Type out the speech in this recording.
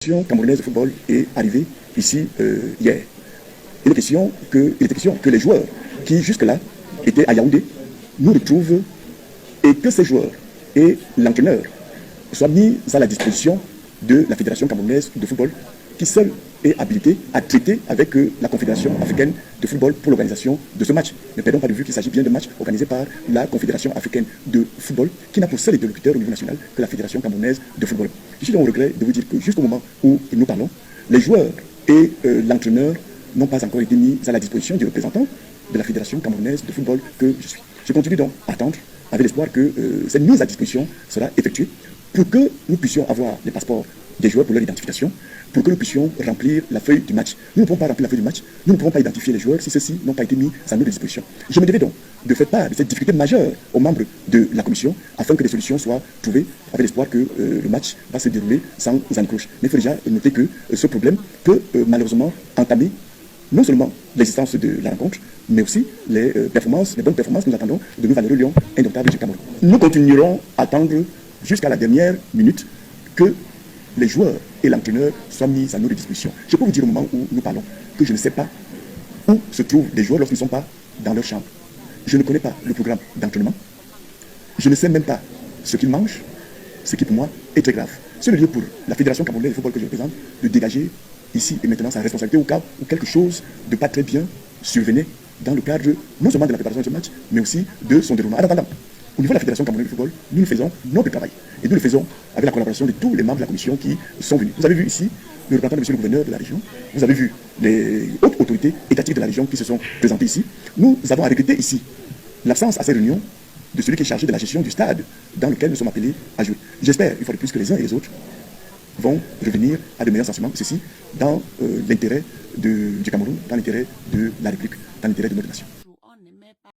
La fédération camerounaise de football est arrivée ici hier. Il était question que les joueurs qui jusque-là étaient à Yaoundé nous retrouvent et que ces joueurs et l'entraîneur soient mis à la disposition de la fédération camerounaise de football qui seule est habilitée à traiter avec la Confédération africaine de football pour l'organisation de ce match. Ne perdons pas de vue qu'il s'agit bien de match organisé par la Confédération africaine de football qui n'a pour seul interlocuteur au niveau national que la Fédération camerounaise de football. Je suis donc au regret de vous dire que jusqu'au moment où nous parlons, les joueurs et l'entraîneur n'ont pas encore été mis à la disposition du représentant de la Fédération camerounaise de football que je suis. Je continue donc à attendre avec l'espoir que cette mise à disposition sera effectuée pour que nous puissions avoir les passeports des joueurs pour leur identification, pour que nous puissions remplir la feuille du match. Nous ne pouvons pas remplir la feuille du match, nous ne pourrons pas identifier les joueurs si ceux-ci n'ont pas été mis à notre disposition. Je me devais donc de faire part de cette difficulté majeure aux membres de la commission afin que des solutions soient trouvées avec l'espoir que le match va se dérouler sans encroche. Mais il faut déjà noter que ce problème peut malheureusement entamer non seulement l'existence de la rencontre, mais aussi les bonnes performances que nous attendons de nos valeureux lions indomptables du Cameroun. Nous continuerons à attendre jusqu'à la dernière minute que les joueurs et l'entraîneur soient mis à notre disposition. Je peux vous dire au moment où nous parlons que je ne sais pas où se trouvent les joueurs lorsqu'ils ne sont pas dans leur chambre. Je ne connais pas le programme d'entraînement. Je ne sais même pas ce qu'ils mangent, ce qui pour moi est très grave. C'est le lieu pour la Fédération camerounaise de football que je représente de dégager ici et maintenant sa responsabilité au cas où quelque chose de pas très bien survenait dans le cadre non seulement de la préparation de ce match, mais aussi de son déroulement. En attendant, au niveau de la Fédération camerounaise de football, nous faisons notre travail. Et nous le faisons avec la collaboration de tous les membres de la commission qui sont venus. Vous avez vu ici le représentant de M. le gouverneur de la région. Vous avez vu les hautes autorités étatiques de la région qui se sont présentées ici. Nous avons à regretter ici l'absence à ces réunions de celui qui est chargé de la gestion du stade dans lequel nous sommes appelés à jouer. J'espère, une fois de plus, que les uns et les autres vont revenir à de meilleurs sentiments, ceci dans l'intérêt du Cameroun, dans l'intérêt de la République, dans l'intérêt de notre nation.